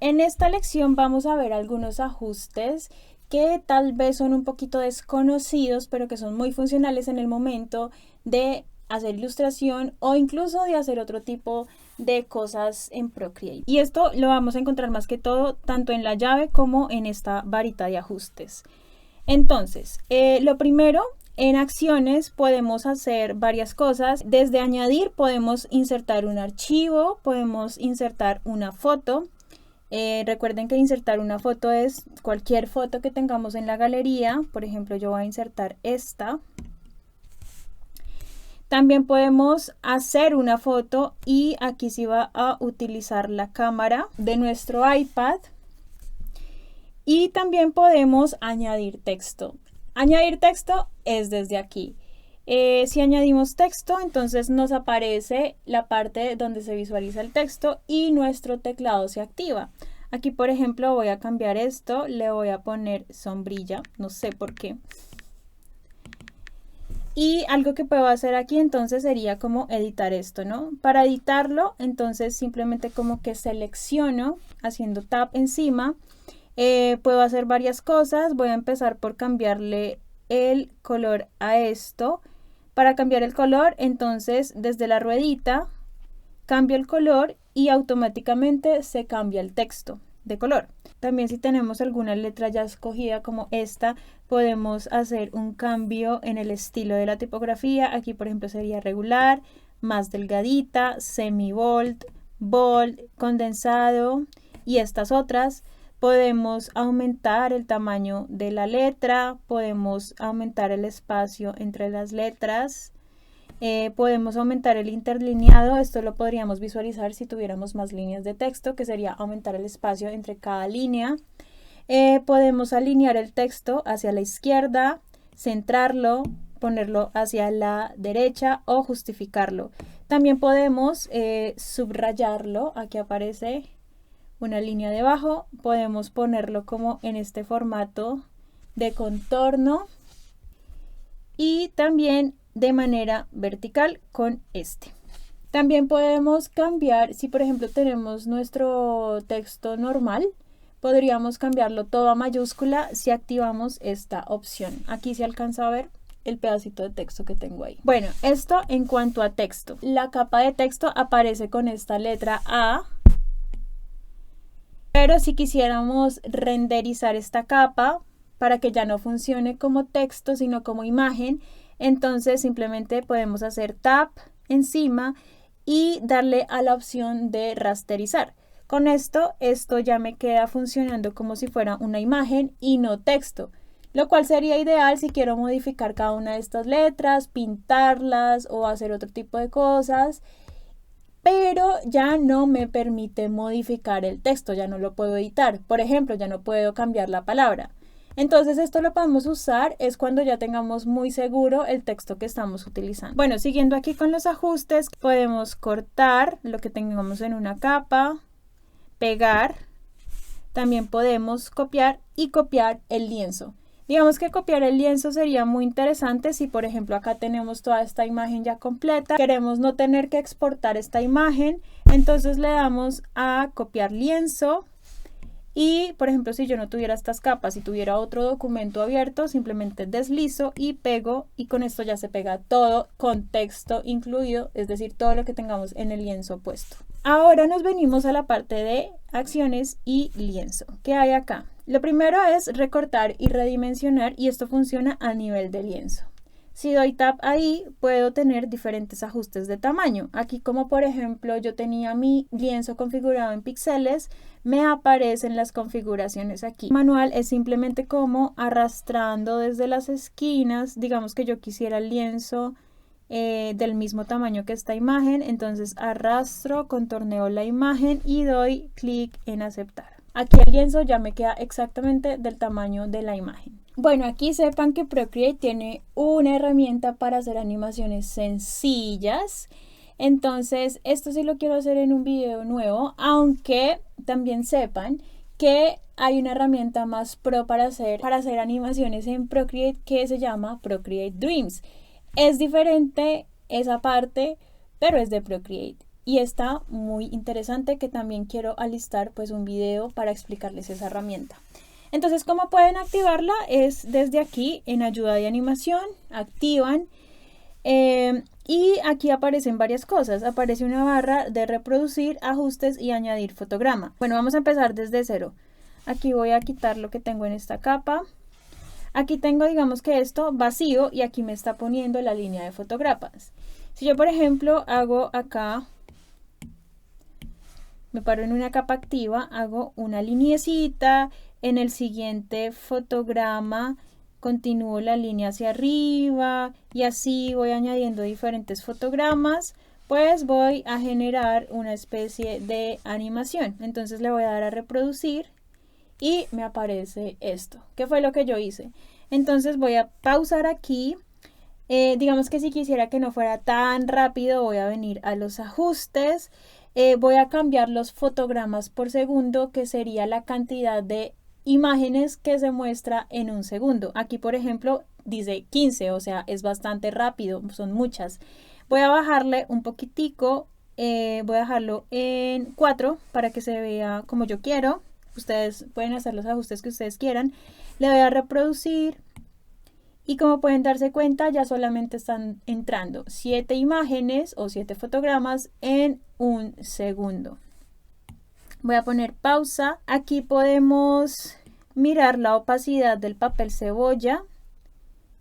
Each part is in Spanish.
En esta lección vamos a ver algunos ajustes que tal vez son un poquito desconocidos, pero que son muy funcionales en el momento de hacer ilustración o incluso de hacer otro tipo de cosas en Procreate. Y esto lo vamos a encontrar más que todo tanto en la llave como en esta varita de ajustes. Entonces, lo primero, en acciones podemos hacer varias cosas. Desde añadir podemos insertar un archivo, podemos insertar una foto. Recuerden que insertar una foto es cualquier foto que tengamos en la galería. Por ejemplo, yo voy a insertar esta. También podemos hacer una foto y aquí sí va a utilizar la cámara de nuestro iPad. Y también podemos añadir texto. Añadir texto es desde aquí. Si añadimos texto, entonces nos aparece la parte donde se visualiza el texto y nuestro teclado se activa. Aquí, por ejemplo, voy a cambiar esto, le voy a poner sombrilla, no sé por qué. Y algo que puedo hacer aquí entonces sería como editar esto, ¿no? Para editarlo, entonces simplemente como que selecciono haciendo tap encima. Puedo hacer varias cosas. Voy a empezar por cambiarle el color a esto. Para cambiar el color, entonces desde la ruedita cambio el color y automáticamente se cambia el texto de color. También si tenemos alguna letra ya escogida como esta, podemos hacer un cambio en el estilo de la tipografía. Aquí por ejemplo sería regular, más delgadita, semi-bold, bold, condensado y estas otras. Podemos aumentar el tamaño de la letra, podemos aumentar el espacio entre las letras, podemos aumentar el interlineado. Esto lo podríamos visualizar si tuviéramos más líneas de texto, que sería aumentar el espacio entre cada línea. Podemos alinear el texto hacia la izquierda, centrarlo, ponerlo hacia la derecha o justificarlo. También podemos subrayarlo. Aquí aparece una línea debajo, podemos ponerlo como en este formato de contorno y también de manera vertical con este. También podemos cambiar, si por ejemplo tenemos nuestro texto normal, podríamos cambiarlo todo a mayúscula si activamos esta opción. Aquí se alcanza a ver el pedacito de texto que tengo ahí. Bueno, esto en cuanto a texto. La capa de texto aparece con esta letra A. Pero si quisiéramos renderizar esta capa para que ya no funcione como texto, sino como imagen, entonces simplemente podemos hacer tap encima y darle a la opción de rasterizar. Con esto ya me queda funcionando como si fuera una imagen y no texto, lo cual sería ideal si quiero modificar cada una de estas letras, pintarlas o hacer otro tipo de cosas. Pero ya no me permite modificar el texto, ya no lo puedo editar. Por ejemplo, ya no puedo cambiar la palabra. Entonces esto lo podemos usar es cuando ya tengamos muy seguro el texto que estamos utilizando. Bueno, siguiendo aquí con los ajustes, podemos cortar lo que tengamos en una capa, pegar. También podemos copiar y copiar el lienzo. Digamos que copiar el lienzo sería muy interesante si por ejemplo acá tenemos toda esta imagen ya completa, queremos no tener que exportar esta imagen, entonces le damos a copiar lienzo y por ejemplo si yo no tuviera estas capas y tuviera otro documento abierto, simplemente deslizo y pego y con esto ya se pega todo con texto incluido, es decir, todo lo que tengamos en el lienzo puesto. Ahora nos venimos a la parte de acciones y lienzo. ¿Qué hay acá? Lo primero es recortar y redimensionar y esto funciona a nivel de lienzo. Si doy tap ahí, puedo tener diferentes ajustes de tamaño. Aquí como por ejemplo yo tenía mi lienzo configurado en píxeles, me aparecen las configuraciones aquí. El manual es simplemente como arrastrando desde las esquinas, digamos que yo quisiera el lienzo del mismo tamaño que esta imagen, entonces arrastro, contorneo la imagen y doy clic en aceptar. Aquí el lienzo ya me queda exactamente del tamaño de la imagen. Bueno, aquí sepan que Procreate tiene una herramienta para hacer animaciones sencillas. Entonces, esto sí lo quiero hacer en un video nuevo, aunque también sepan que hay una herramienta más pro para hacer animaciones en Procreate que se llama Procreate Dreams. Es diferente esa parte, pero es de Procreate. y está muy interesante, que también quiero alistar pues un video para explicarles esa herramienta. Entonces, ¿cómo pueden activarla? Es desde aquí en ayuda de animación, activan y aquí aparecen varias cosas. Aparece una barra de reproducir, ajustes y añadir fotograma. Bueno, vamos a empezar desde cero. Aquí voy a quitar lo que tengo en esta capa. Aquí tengo, digamos que esto vacío, y aquí me está poniendo la línea de fotogramas. Si yo, por ejemplo, hago acá, me paro en una capa activa, hago una lineecita, en el siguiente fotograma continúo la línea hacia arriba y así voy añadiendo diferentes fotogramas, pues voy a generar una especie de animación. Entonces le voy a dar a reproducir y me aparece esto, que fue lo que yo hice. Entonces voy a pausar aquí. Digamos que si quisiera que no fuera tan rápido, voy a venir a los ajustes. Voy a cambiar los fotogramas por segundo, que sería la cantidad de imágenes que se muestra en un segundo. Aquí, por ejemplo, dice 15, o sea, es bastante rápido, son muchas. Voy a bajarle un poquitico, voy a dejarlo en 4 para que se vea como yo quiero. Ustedes pueden hacer los ajustes que ustedes quieran. Le doy a reproducir. Y como pueden darse cuenta, ya solamente están entrando 7 imágenes o 7 fotogramas en un segundo. Voy a poner pausa. Aquí podemos mirar la opacidad del papel cebolla.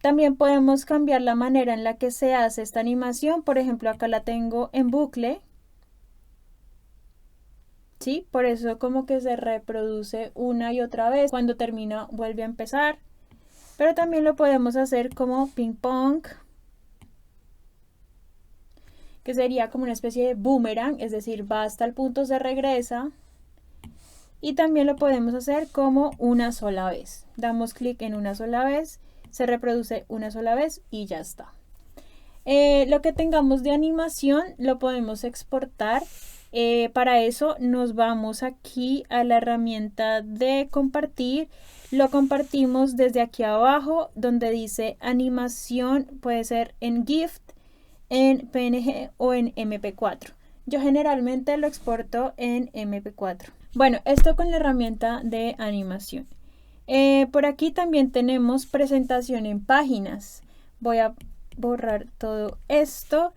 También podemos cambiar la manera en la que se hace esta animación. Por ejemplo, acá la tengo en bucle. ¿Sí? Por eso como que se reproduce una y otra vez. Cuando termina, vuelve a empezar. Pero también lo podemos hacer como ping pong, que sería como una especie de boomerang, es decir, va hasta el punto, se regresa. Y también lo podemos hacer como una sola vez. Damos clic en una sola vez, se reproduce una sola vez y ya está. Lo que tengamos de animación lo podemos exportar. Para eso nos vamos aquí a la herramienta de compartir. Lo compartimos desde aquí abajo donde dice animación, puede ser en GIF, en PNG o en MP4. Yo generalmente lo exporto en MP4. Bueno, esto con la herramienta de animación. Por aquí también tenemos presentación en páginas. Voy a borrar todo esto.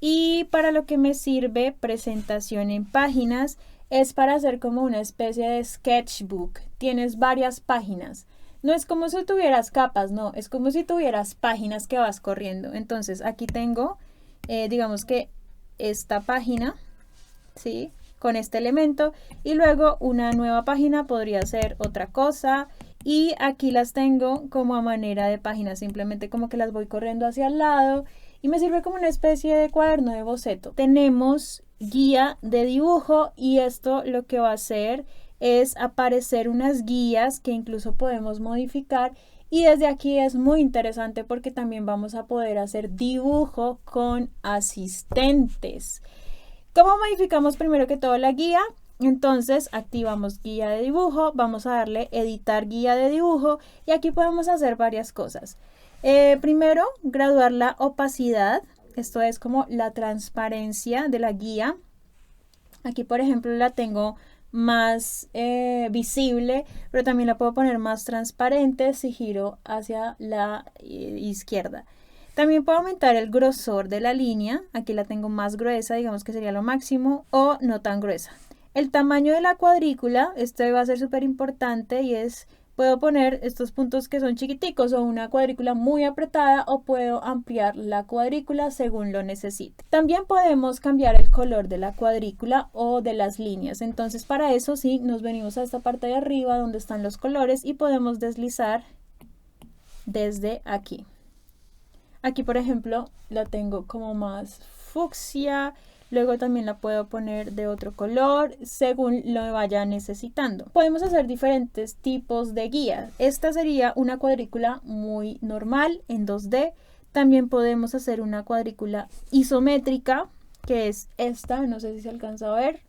Y para lo que me sirve presentación en páginas es para hacer como una especie de sketchbook. Tienes varias páginas. No es como si tuvieras capas, no, es como si tuvieras páginas que vas corriendo. Entonces aquí tengo, digamos que esta página, ¿sí? Con este elemento, y luego una nueva página podría ser otra cosa. Y aquí las tengo como a manera de páginas, simplemente como que las voy corriendo hacia el lado. Y me sirve como una especie de cuaderno de boceto. Tenemos guía de dibujo y esto lo que va a hacer es aparecer unas guías que incluso podemos modificar. Y desde aquí es muy interesante porque también vamos a poder hacer dibujo con asistentes. ¿Cómo modificamos primero que todo la guía? Entonces activamos guía de dibujo, vamos a darle editar guía de dibujo y aquí podemos hacer varias cosas. Primero, graduar la opacidad, esto es como la transparencia de la guía. Aquí, por ejemplo, la tengo más visible, pero también la puedo poner más transparente si giro hacia la izquierda. También puedo aumentar el grosor de la línea, aquí la tengo más gruesa, digamos que sería lo máximo, o no tan gruesa. El tamaño de la cuadrícula, esto va a ser súper importante y es... Puedo poner estos puntos que son chiquiticos o una cuadrícula muy apretada o puedo ampliar la cuadrícula según lo necesite. También podemos cambiar el color de la cuadrícula o de las líneas. Entonces para eso sí nos venimos a esta parte de arriba donde están los colores y podemos deslizar desde aquí. Aquí por ejemplo la tengo como más fucsia. Luego también la puedo poner de otro color según lo vaya necesitando. Podemos hacer diferentes tipos de guías. Esta sería una cuadrícula muy normal en 2D. También podemos hacer una cuadrícula isométrica, que es esta, no sé si se alcanza a ver.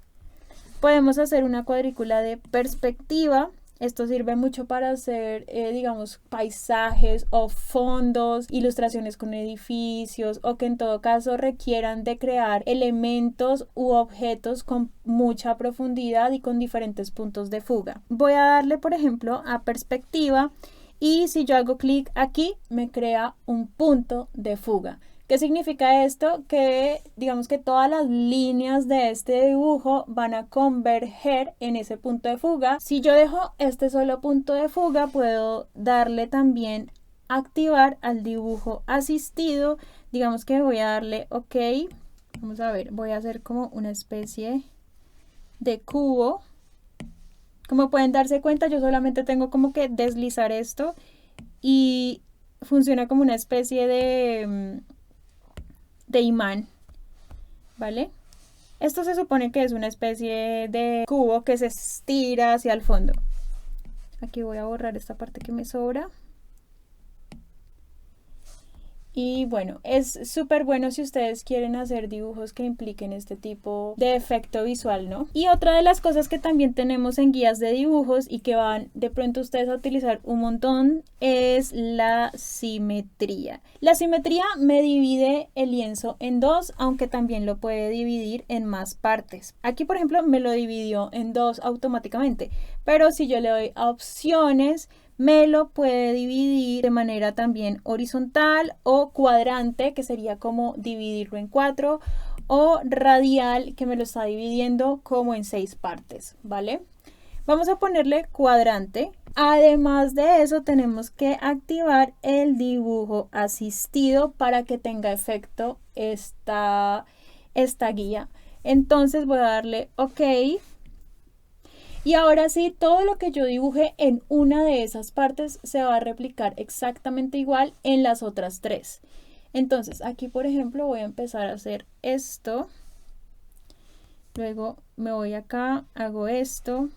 Podemos hacer una cuadrícula de perspectiva, Esto sirve mucho para hacer, digamos, paisajes o fondos, ilustraciones con edificios o que en todo caso requieran de crear elementos u objetos con mucha profundidad y con diferentes puntos de fuga. Voy a darle, por ejemplo, a perspectiva y si yo hago clic aquí, me crea un punto de fuga. ¿Qué significa esto? Que digamos que todas las líneas de este dibujo van a converger en ese punto de fuga. Si yo dejo este solo punto de fuga, puedo darle también activar al dibujo asistido. Digamos que voy a darle OK. Vamos a ver, voy a hacer como una especie de cubo. Como pueden darse cuenta, yo solamente tengo como que deslizar esto y funciona como una especie de imán, ¿vale? Esto se supone que es una especie de cubo que se estira hacia el fondo. Aquí voy a borrar esta parte que me sobra. Y bueno, es súper bueno si ustedes quieren hacer dibujos que impliquen este tipo de efecto visual, ¿no? Y otra de las cosas que también tenemos en guías de dibujos y que van de pronto ustedes a utilizar un montón es la simetría. La simetría me divide el lienzo en dos, aunque también lo puede dividir en más partes. Aquí, por ejemplo, me lo dividió en dos automáticamente, pero si yo le doy a opciones, me lo puede dividir de manera también horizontal o cuadrante, que sería como dividirlo en 4, o radial, que me lo está dividiendo como en 6 partes, ¿vale? Vamos a ponerle cuadrante. Además de eso, tenemos que activar el dibujo asistido para que tenga efecto esta guía. Entonces voy a darle OK. Y ahora sí, todo lo que yo dibuje en una de esas partes se va a replicar exactamente igual en las otras 3. Entonces, aquí por ejemplo voy a empezar a hacer esto. Luego me voy acá, hago esto,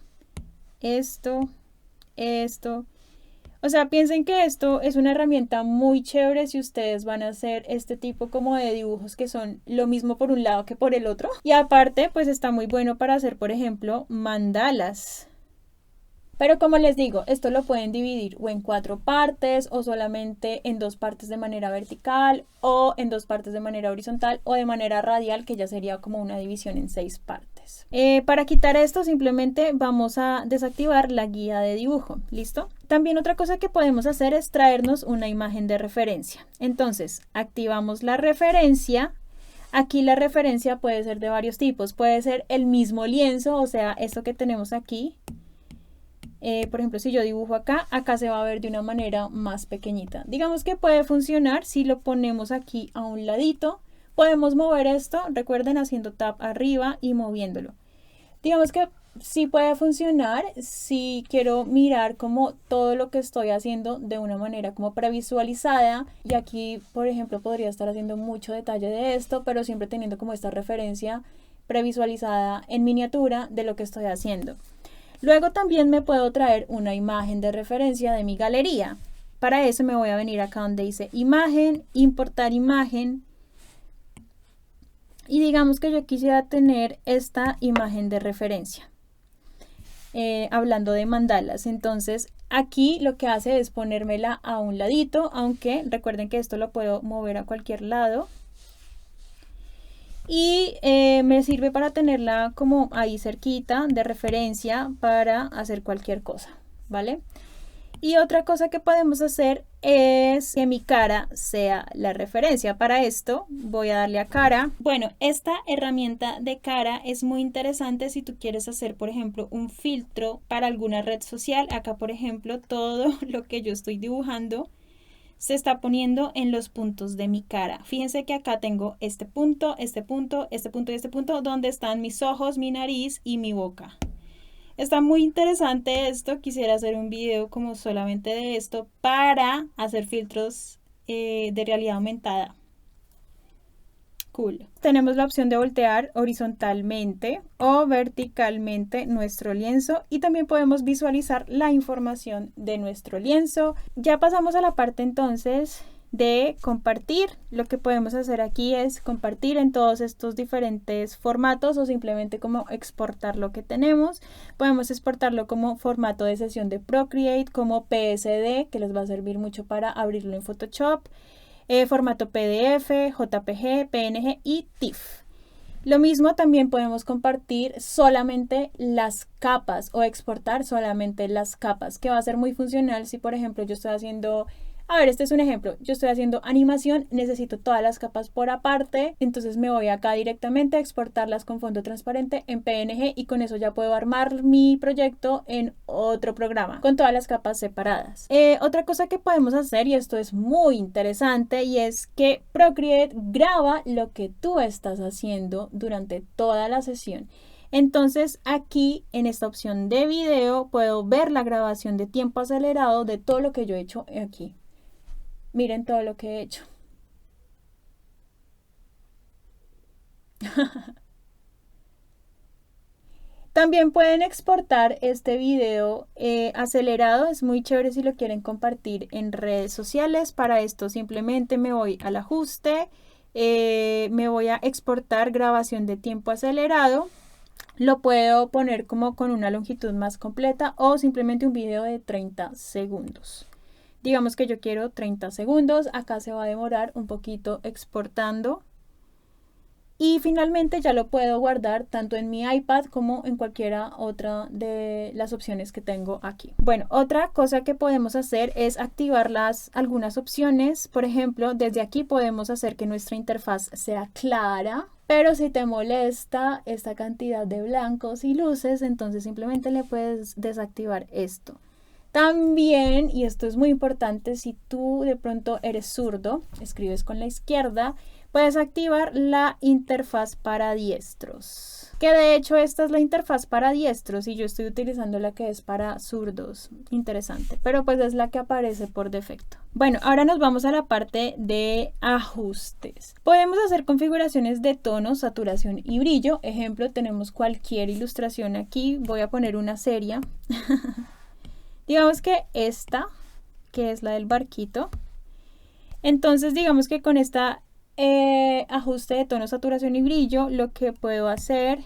esto. O sea, piensen que esto es una herramienta muy chévere si ustedes van a hacer este tipo como de dibujos que son lo mismo por un lado que por el otro. Y aparte, pues está muy bueno para hacer, por ejemplo, mandalas. Pero como les digo, esto lo pueden dividir o en 4 partes o solamente en 2 partes de manera vertical o en 2 partes de manera horizontal o de manera radial, que ya sería como una división en 6 partes. Para quitar esto simplemente vamos a desactivar la guía de dibujo. ¿Listo? También otra cosa que podemos hacer es traernos una imagen de referencia. Entonces activamos la referencia. Aquí la referencia puede ser de varios tipos. Puede ser el mismo lienzo, o sea, esto que tenemos aquí. Por ejemplo, si yo dibujo acá se va a ver de una manera más pequeñita. Digamos que puede funcionar si lo ponemos aquí a un ladito. Podemos mover esto, recuerden, haciendo tap arriba y moviéndolo. Digamos que sí puede funcionar si quiero mirar como todo lo que estoy haciendo de una manera como previsualizada. Y aquí, por ejemplo, podría estar haciendo mucho detalle de esto, pero siempre teniendo como esta referencia previsualizada en miniatura de lo que estoy haciendo. Luego también me puedo traer una imagen de referencia de mi galería. Para eso me voy a venir acá donde dice imagen, importar imagen. Y digamos que yo quisiera tener esta imagen de referencia. Hablando de mandalas. Entonces aquí lo que hace es ponérmela a un ladito, aunque recuerden que esto lo puedo mover a cualquier lado. Y me sirve para tenerla como ahí cerquita de referencia para hacer cualquier cosa, ¿vale? Y otra cosa que podemos hacer es que mi cara sea la referencia. Para esto voy a darle a cara. Bueno, esta herramienta de cara es muy interesante si tú quieres hacer, por ejemplo, un filtro para alguna red social. Acá, por ejemplo, todo lo que yo estoy dibujando se está poniendo en los puntos de mi cara. Fíjense que acá tengo este punto, este punto, este punto y este punto donde están mis ojos, mi nariz y mi boca. Está muy interesante esto. Quisiera hacer un video como solamente de esto para hacer filtros de realidad aumentada. Cool. Tenemos la opción de voltear horizontalmente o verticalmente nuestro lienzo y también podemos visualizar la información de nuestro lienzo. Ya pasamos a la parte entonces de compartir. Lo que podemos hacer aquí es compartir en todos estos diferentes formatos o simplemente como exportar lo que tenemos. Podemos exportarlo como formato de sesión de Procreate, como PSD, que les va a servir mucho para abrirlo en Photoshop, formato PDF, JPG, PNG y TIFF. Lo mismo también podemos compartir solamente las capas o exportar solamente las capas, que va a ser muy funcional si, por ejemplo, yo estoy haciendo... A ver, este es un ejemplo. Yo estoy haciendo animación, necesito todas las capas por aparte, entonces me voy acá directamente a exportarlas con fondo transparente en PNG y con eso ya puedo armar mi proyecto en otro programa con todas las capas separadas. Otra cosa que podemos hacer, y esto es muy interesante, y es que Procreate graba lo que tú estás haciendo durante toda la sesión. Entonces aquí en esta opción de video puedo ver la grabación de tiempo acelerado de todo lo que yo he hecho aquí. Miren todo lo que he hecho. También pueden exportar este video acelerado. Es muy chévere si lo quieren compartir en redes sociales. Para esto simplemente me voy al ajuste. Me voy a exportar grabación de tiempo acelerado. Lo puedo poner como con una longitud más completa o simplemente un video de 30 segundos. Digamos que yo quiero 30 segundos, acá se va a demorar un poquito exportando. Y finalmente ya lo puedo guardar tanto en mi iPad como en cualquiera otra de las opciones que tengo aquí. Bueno, otra cosa que podemos hacer es activar algunas opciones. Por ejemplo, desde aquí podemos hacer que nuestra interfaz sea clara. Pero si te molesta esta cantidad de blancos y luces, entonces simplemente le puedes desactivar esto. También, y esto es muy importante, si tú de pronto eres zurdo, escribes con la izquierda, puedes activar la interfaz para diestros. Que de hecho esta es la interfaz para diestros y yo estoy utilizando la que es para zurdos. Interesante, pero pues es la que aparece por defecto. Bueno, ahora nos vamos a la parte de ajustes. Podemos hacer configuraciones de tono, saturación y brillo. Ejemplo, tenemos cualquier ilustración aquí. Voy a poner una seria. Digamos que esta, que es la del barquito. Entonces, digamos que con esta ajuste de tono, saturación y brillo, lo que puedo hacer,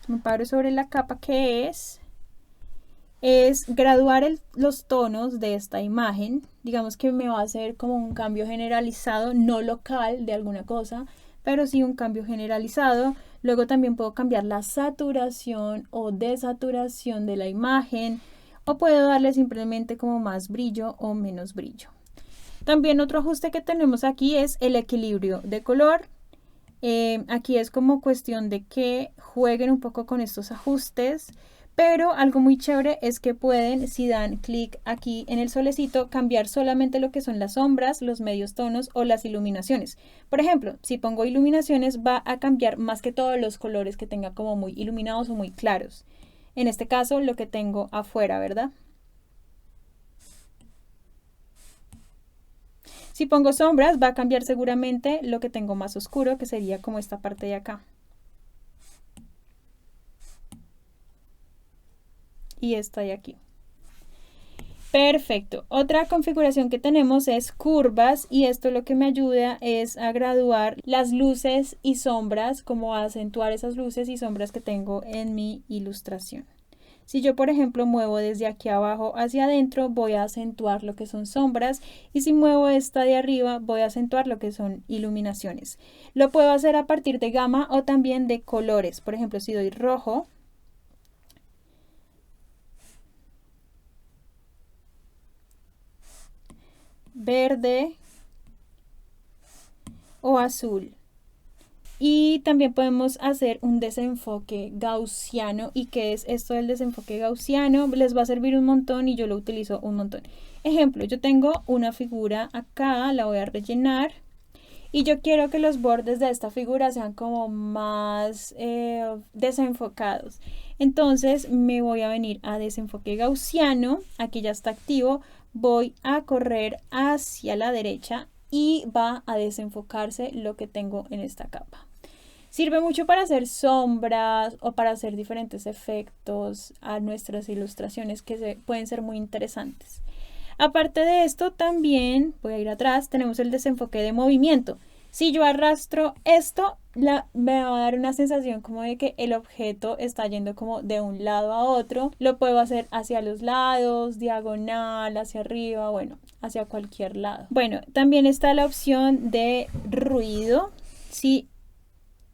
me paro sobre la capa que es graduar los tonos de esta imagen. Digamos que me va a hacer como un cambio generalizado, no local de alguna cosa, pero sí un cambio generalizado. Luego también puedo cambiar la saturación o desaturación de la imagen, o puedo darle simplemente como más brillo o menos brillo. También otro ajuste que tenemos aquí es el equilibrio de color. Aquí es como cuestión de que jueguen un poco con estos ajustes. Pero algo muy chévere es que pueden, si dan clic aquí en el solecito, cambiar solamente lo que son las sombras, los medios tonos o las iluminaciones. Por ejemplo, si pongo iluminaciones va a cambiar más que todos los colores que tenga como muy iluminados o muy claros. En este caso lo que tengo afuera, ¿verdad? Si pongo sombras va a cambiar seguramente lo que tengo más oscuro, que sería como esta parte de acá. Y esta de aquí. Perfecto. Otra configuración que tenemos es curvas y esto lo que me ayuda es a graduar las luces y sombras, como a acentuar esas luces y sombras que tengo en mi ilustración. Si yo, por ejemplo, muevo desde aquí abajo hacia adentro, voy a acentuar lo que son sombras, y si muevo esta de arriba, voy a acentuar lo que son iluminaciones. Lo puedo hacer a partir de gama o también de colores. Por ejemplo, si doy rojo, verde o azul. Y también podemos hacer un desenfoque gaussiano. ¿Y qué es esto del desenfoque gaussiano? Les va a servir un montón y yo lo utilizo un montón. Ejemplo, yo tengo una figura acá, la voy a rellenar. Y yo quiero que los bordes de esta figura sean como más desenfocados. Entonces me voy a venir a desenfoque gaussiano. Aquí ya está activo. Voy a correr hacia la derecha y va a desenfocarse lo que tengo en esta capa. Sirve mucho para hacer sombras o para hacer diferentes efectos a nuestras ilustraciones que pueden ser muy interesantes. Aparte de esto, también, voy a ir atrás, tenemos el desenfoque de movimiento. Si yo arrastro esto, me va a dar una sensación como de que el objeto está yendo como de un lado a otro. Lo puedo hacer hacia los lados, diagonal, hacia arriba, bueno, hacia cualquier lado. Bueno, también está la opción de ruido. Si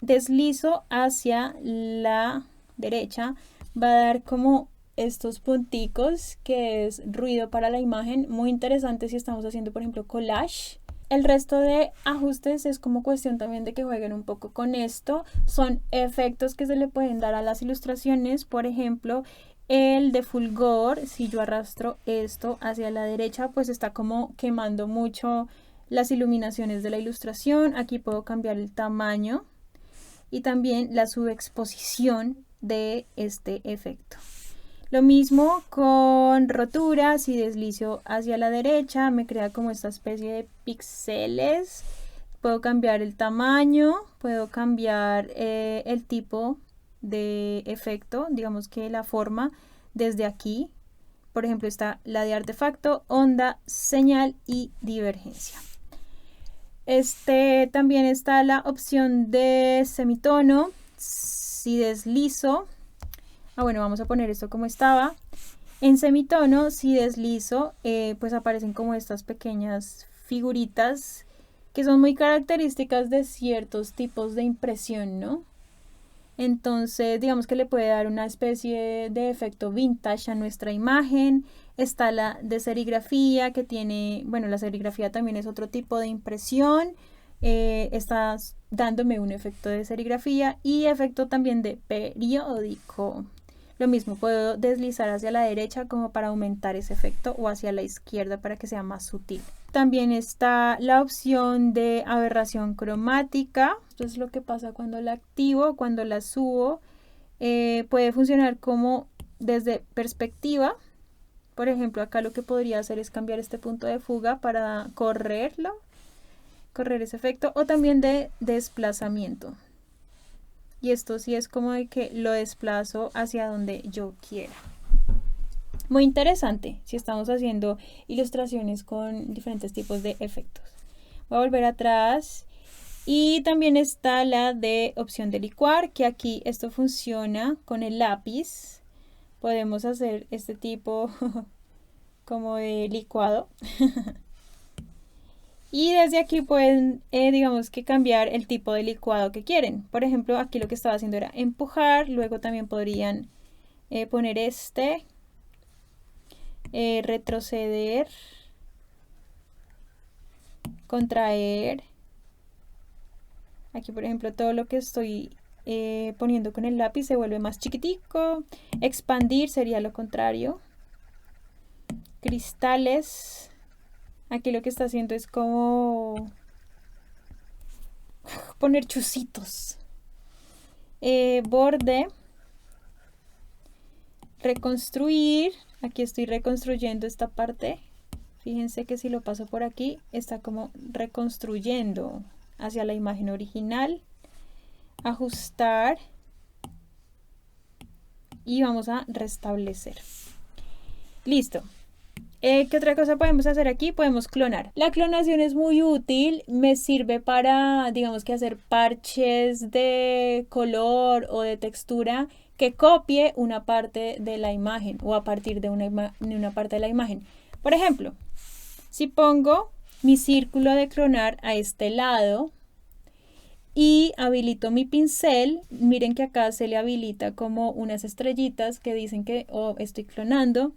deslizo hacia la derecha, va a dar como estos punticos, que es ruido para la imagen, muy interesante si estamos haciendo, por ejemplo, collage. El resto de ajustes es como cuestión también de que jueguen un poco con esto. Son efectos que se le pueden dar a las ilustraciones, por ejemplo, el de fulgor. Si yo arrastro esto hacia la derecha, pues está como quemando mucho las iluminaciones de la ilustración. Aquí puedo cambiar el tamaño y también la subexposición de este efecto. Lo mismo con rotura. Si deslizo hacia la derecha, me crea como esta especie de píxeles. Puedo cambiar el tamaño, puedo cambiar el tipo de efecto, digamos que la forma desde aquí. Por ejemplo, está la de artefacto, onda, señal y divergencia. También está la opción de semitono. Si deslizo, bueno, vamos a poner esto como estaba. En semitono, si deslizo, pues aparecen como estas pequeñas figuritas que son muy características de ciertos tipos de impresión, ¿no? Entonces, digamos que le puede dar una especie de efecto vintage a nuestra imagen. Está la de serigrafía, que tiene, bueno, la serigrafía también es otro tipo de impresión. Está dándome un efecto de serigrafía y efecto también de periódico. Lo mismo, puedo deslizar hacia la derecha como para aumentar ese efecto o hacia la izquierda para que sea más sutil. También está la opción de aberración cromática. Esto es lo que pasa cuando la activo, cuando la subo. Puede funcionar como desde perspectiva. Por ejemplo, acá lo que podría hacer es cambiar este punto de fuga para correr ese efecto, o también de desplazamiento. Y esto sí es como de que lo desplazo hacia donde yo quiera. Muy interesante si estamos haciendo ilustraciones con diferentes tipos de efectos. Voy a volver atrás. Y también está la de opción de licuar, que aquí esto funciona con el lápiz. Podemos hacer este tipo como de licuado. Y desde aquí pueden, digamos que cambiar el tipo de licuado que quieren. Por ejemplo, aquí lo que estaba haciendo era empujar. Luego también podrían poner retroceder, contraer. Aquí, por ejemplo, todo lo que estoy poniendo con el lápiz se vuelve más chiquitico. Expandir sería lo contrario. Cristales. Aquí lo que está haciendo es como poner chuzitos. Borde. Reconstruir. Aquí estoy reconstruyendo esta parte. Fíjense que si lo paso por aquí, está como reconstruyendo hacia la imagen original. Ajustar. Y vamos a restablecer. Listo. ¿Qué otra cosa podemos hacer aquí? Podemos clonar. La clonación es muy útil, me sirve para, digamos que hacer parches de color o de textura que copie una parte de la imagen o a partir de una parte de la imagen. Por ejemplo, si pongo mi círculo de clonar a este lado y habilito mi pincel, miren que acá se le habilita como unas estrellitas que dicen que estoy clonando.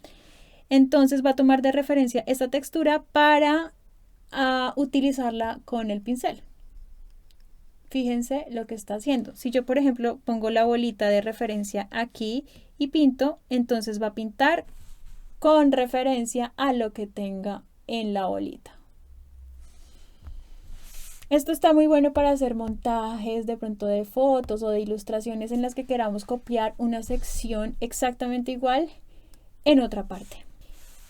Entonces va a tomar de referencia esta textura para utilizarla con el pincel. Fíjense lo que está haciendo. Si yo, por ejemplo, pongo la bolita de referencia aquí y pinto, entonces va a pintar con referencia a lo que tenga en la bolita. Esto está muy bueno para hacer montajes de pronto de fotos o de ilustraciones en las que queramos copiar una sección exactamente igual en otra parte.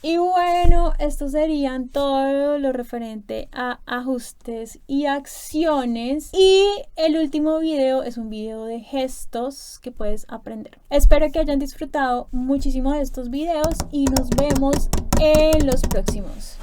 Y bueno, estos serían todo lo referente a ajustes y acciones. Y el último video es un video de gestos que puedes aprender. Espero que hayan disfrutado muchísimo de estos videos y nos vemos en los próximos.